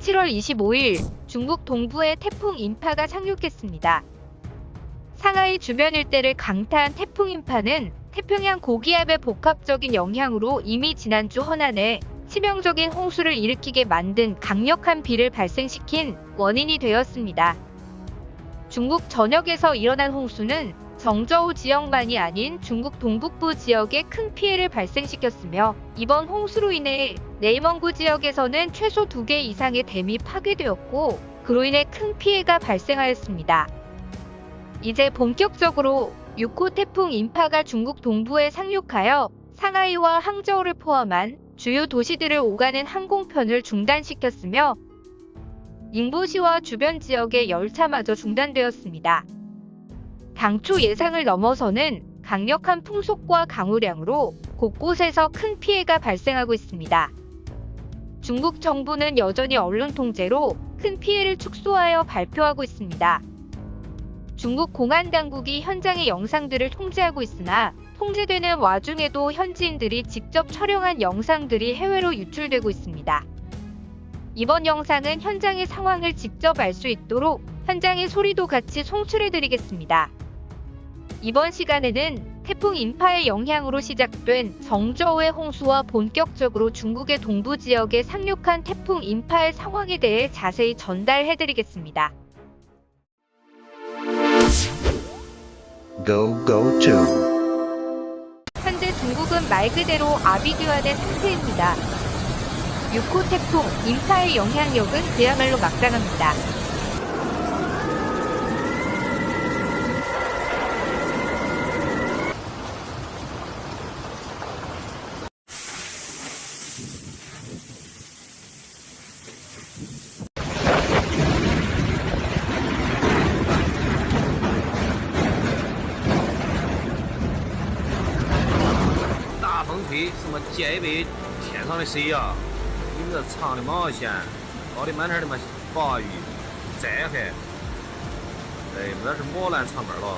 7월 25일 중국 동부에 태풍 인파가 상륙했습니다. 상하이 주변 일대를 강타한 태풍 인파는 태평양 고기압의 복합적인 영향으로 이미 지난주 허난에 치명적인 홍수를 일으키게 만든 강력한 비를 발생시킨 원인이 되었습니다. 중국 전역에서 일어난 홍수는 정저우 지역만이 아닌 중국 동북부 지역에 큰 피해를 발생시켰으며 이번 홍수로 인해 내이멍구 지역에서는 최소 2개 이상의 댐이 파괴되었고 그로 인해 큰 피해가 발생하였습니다. 이제 본격적으로 6호 태풍 인파가 중국 동부에 상륙하여 상하이와 항저우를 포함한 주요 도시들을 오가는 항공편을 중단시켰으며 닝보시와 주변 지역의 열차마저 중단되었습니다. 당초 예상을 넘어서는 강력한 풍속과 강우량으로 곳곳에서 큰 피해가 발생하고 있습니다. 중국 정부는 여전히 언론 통제로 큰 피해를 축소하여 발표하고 있습니다. 중국 공안 당국이 현장의 영상들을 통제하고 있으나 통제되는 와중에도 현지인들이 직접 촬영한 영상들이 해외로 유출되고 있습니다. 이번 영상은 현장의 상황을 직접 알 수 있도록 현장의 소리도 같이 송출해드리겠습니다. 이번 시간에는 태풍 인파의 영향으로 시작된 정저우의 홍수와 본격적으로 중국의 동부 지역에 상륙한 태풍 인파의 상황에 대해 자세히 전달해드리겠습니다. 현재 중국은 말 그대로 아비규환의 상태입니다. 6호 태풍 인파의 영향력은 그야말로 막강합니다.吹什么戒备天上的水呀！你们这长的毛线，搞的满天的嘛暴雨、灾害，哎，那是磨烂长根了。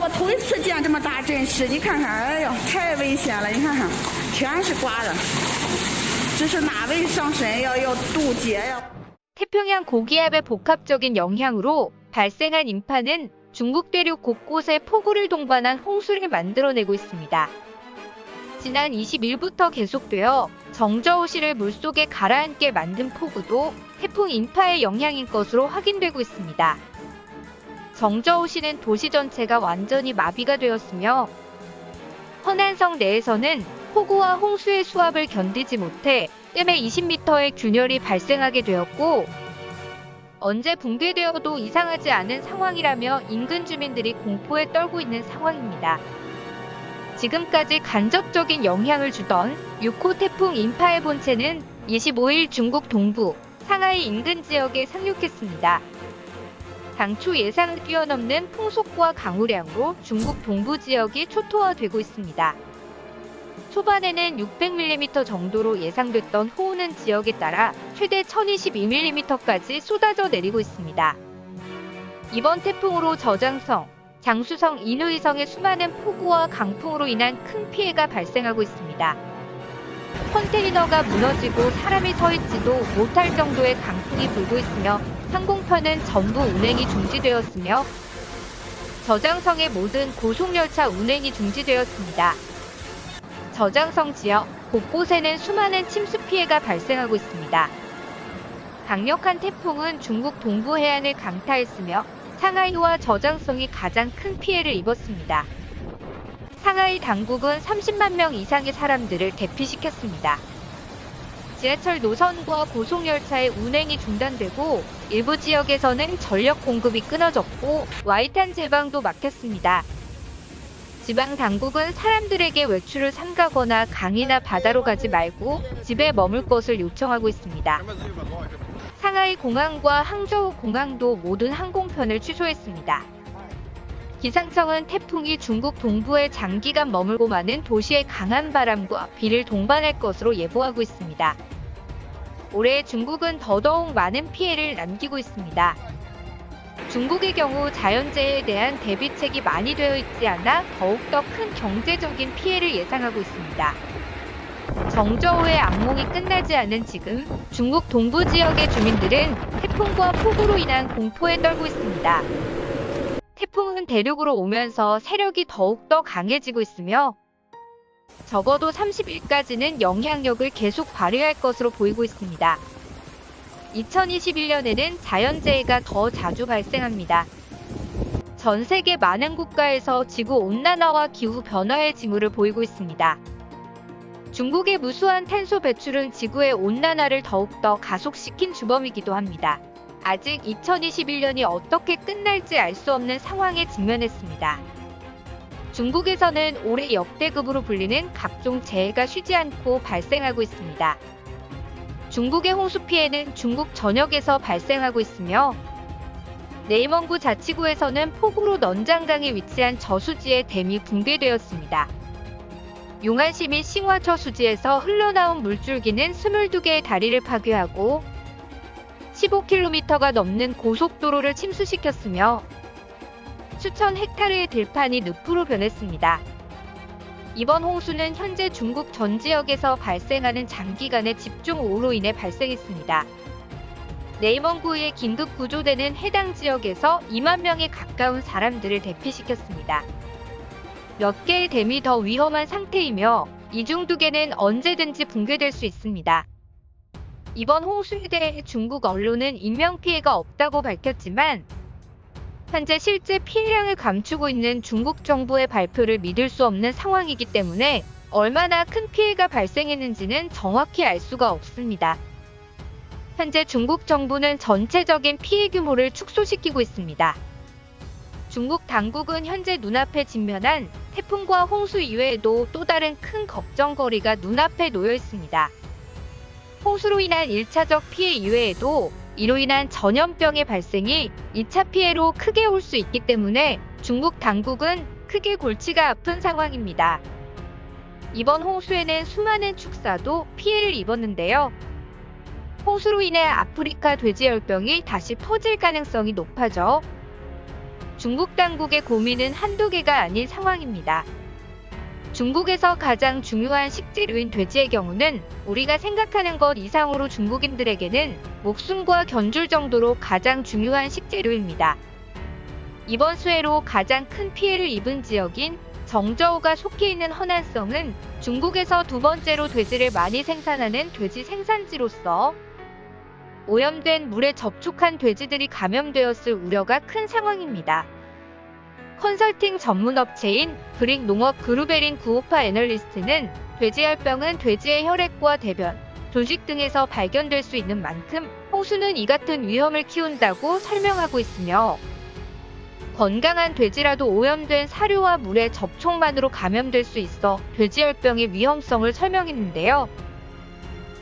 我头一次见这么大阵势，你看看，哎呦，太危险了！你看看，全是刮的，这是哪位上神要渡劫呀？ 태평양 고기압의 복합적인 영향으로 발생한 인파는 중국 대륙 곳곳에 폭우를 동반한 홍수를 만들어내고 있습니다. 지난 20일부터 계속되어 정저우시를 물속에 가라앉게 만든 폭우도 태풍 인파의 영향인 것으로 확인되고 있습니다. 정저우시는 도시 전체가 완전히 마비가 되었으며 허난성 내에서는 폭우와 홍수의 수압을 견디지 못해 댐에 20m의 균열이 발생하게 되었고 언제 붕괴되어도 이상하지 않은 상황이라며 인근 주민들이 공포에 떨고 있는 상황입니다. 지금까지 간접적인 영향을 주던 6호 태풍 인파의 본체는 25일 중국 동부 상하이 인근 지역에 상륙했습니다. 당초 예상을 뛰어넘는 풍속과 강우량으로 중국 동부 지역이 초토화되고 있습니다. 초반에는 600mm 정도로 예상됐던 호우는 지역에 따라 최대 1022mm까지 쏟아져 내리고 있습니다. 이번 태풍으로 저장성, 장수성, 인우이성의 수많은 폭우와 강풍으로 인한 큰 피해가 발생하고 있습니다. 컨테이너가 무너지고 사람이 서 있지도 못할 정도의 강풍이 불고 있으며 항공편은 전부 운행이 중지되었으며 저장성의 모든 고속열차 운행이 중지되었습니다. 저장성 지역 곳곳에는 수많은 침수 피해가 발생하고 있습니다. 강력한 태풍은 중국 동부 해안을 강타했으며 상하이와 저장성이 가장 큰 피해를 입었습니다. 상하이 당국은 30만 명 이상의 사람들을 대피시켰습니다. 지하철 노선과 고속열차의 운행이 중단되고 일부 지역에서는 전력 공급이 끊어졌고 와이탄 제방도 막혔습니다. 지방 당국은 사람들에게 외출을 삼가거나 강이나 바다로 가지 말고 집에 머물 것을 요청하고 있습니다. 상하이 공항과 항저우 공항도 모든 항공편을 취소했습니다. 기상청은 태풍이 중국 동부에 장기간 머물고 많은 도시에 강한 바람과 비를 동반할 것으로 예보하고 있습니다. 올해 중국은 더더욱 많은 피해를 남기고 있습니다. 중국의 경우 자연재해에 대한 대비책이 많이 되어 있지 않아 더욱더 큰 경제적인 피해를 예상하고 있습니다. 정저우의 악몽이 끝나지 않은 지금 중국 동부 지역의 주민들은 태풍과 폭우로 인한 공포에 떨고 있습니다. 태풍은 대륙으로 오면서 세력이 더욱더 강해지고 있으며 적어도 30일까지는 영향력을 계속 발휘할 것으로 보이고 있습니다. 2021년에는 자연재해가 더 자주 발생합니다. 전 세계 많은 국가에서 지구온난화와 기후변화의 징후를 보이고 있습니다. 중국의 무수한 탄소 배출은 지구의 온난화를 더욱더 가속시킨 주범이기도 합니다. 아직 2021년이 어떻게 끝날지 알 수 없는 상황에 직면했습니다. 중국에서는 올해 역대급으로 불리는 각종 재해가 쉬지 않고 발생하고 있습니다. 중국의 홍수 피해는 중국 전역에서 발생하고 있으며 네이멍구 자치구에서는 폭우로 넌장강에 위치한 저수지의 댐이 붕괴되었습니다. 용안시 및 싱화처 수지에서 흘러나온 물줄기는 22개의 다리를 파괴하고 15km가 넘는 고속도로를 침수시켰으며 수천 헥타르의 들판이 늪으로 변했습니다. 이번 홍수는 현재 중국 전 지역에서 발생하는 장기간의 집중호우로 인해 발생했습니다. 네이멍구에 긴급 구조대는 해당 지역에서 2만 명에 가까운 사람들을 대피시켰습니다. 몇 개의 댐이 더 위험한 상태이며 이 중 2개는 언제든지 붕괴될 수 있습니다. 이번 홍수에 대해 중국 언론은 인명피해가 없다고 밝혔지만 현재 실제 피해량을 감추고 있는 중국 정부의 발표를 믿을 수 없는 상황이기 때문에 얼마나 큰 피해가 발생했는지는 정확히 알 수가 없습니다. 현재 중국 정부는 전체적인 피해 규모를 축소시키고 있습니다. 중국 당국은 현재 눈앞에 직면한 태풍과 홍수 이외에도 또 다른 큰 걱정거리가 눈앞에 놓여 있습니다. 홍수로 인한 1차적 피해 이외에도 이로 인한 전염병의 발생이 2차 피해로 크게 올 수 있기 때문에 중국 당국은 크게 골치가 아픈 상황입니다. 이번 홍수에는 수많은 축사도 피해를 입었는데요. 홍수로 인해 아프리카 돼지열병이 다시 퍼질 가능성이 높아져 중국 당국의 고민은 한두 개가 아닌 상황입니다. 중국에서 가장 중요한 식재료인 돼지의 경우는 우리가 생각하는 것 이상으로 중국인들에게는 목숨과 견줄 정도로 가장 중요한 식재료입니다. 이번 수해로 가장 큰 피해를 입은 지역인 정저우가 속해 있는 허난성은 중국에서 두 번째로 돼지를 많이 생산하는 돼지 생산지로서 오염된 물에 접촉한 돼지들이 감염되었을 우려가 큰 상황입니다. 컨설팅 전문업체인 브릭 농업 그루베린 구호파 애널리스트는 돼지열병은 돼지의 혈액과 대변, 조직 등에서 발견될 수 있는 만큼 홍수는 이 같은 위험을 키운다고 설명하고 있으며 건강한 돼지라도 오염된 사료와 물의 접촉만으로 감염될 수 있어 돼지열병의 위험성을 설명했는데요.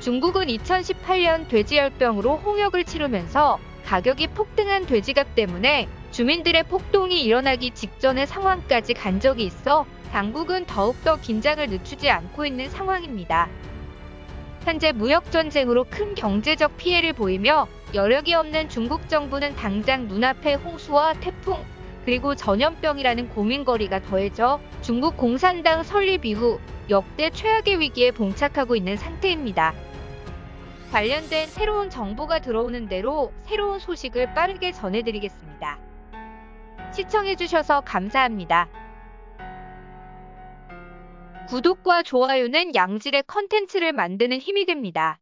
중국은 2018년 돼지열병으로 홍역을 치르면서 가격이 폭등한 돼지값 때문에 주민들의 폭동이 일어나기 직전의 상황까지 간 적이 있어 당국은 더욱더 긴장을 늦추지 않고 있는 상황입니다. 현재 무역전쟁으로 큰 경제적 피해를 보이며 여력이 없는 중국 정부는 당장 눈앞의 홍수와 태풍, 그리고 전염병이라는 고민거리가 더해져 중국 공산당 설립 이후 역대 최악의 위기에 봉착하고 있는 상태입니다. 관련된 새로운 정보가 들어오는 대로 새로운 소식을 빠르게 전해드리겠습니다. 시청해주셔서 감사합니다. 구독과 좋아요는 양질의 컨텐츠를 만드는 힘이 됩니다.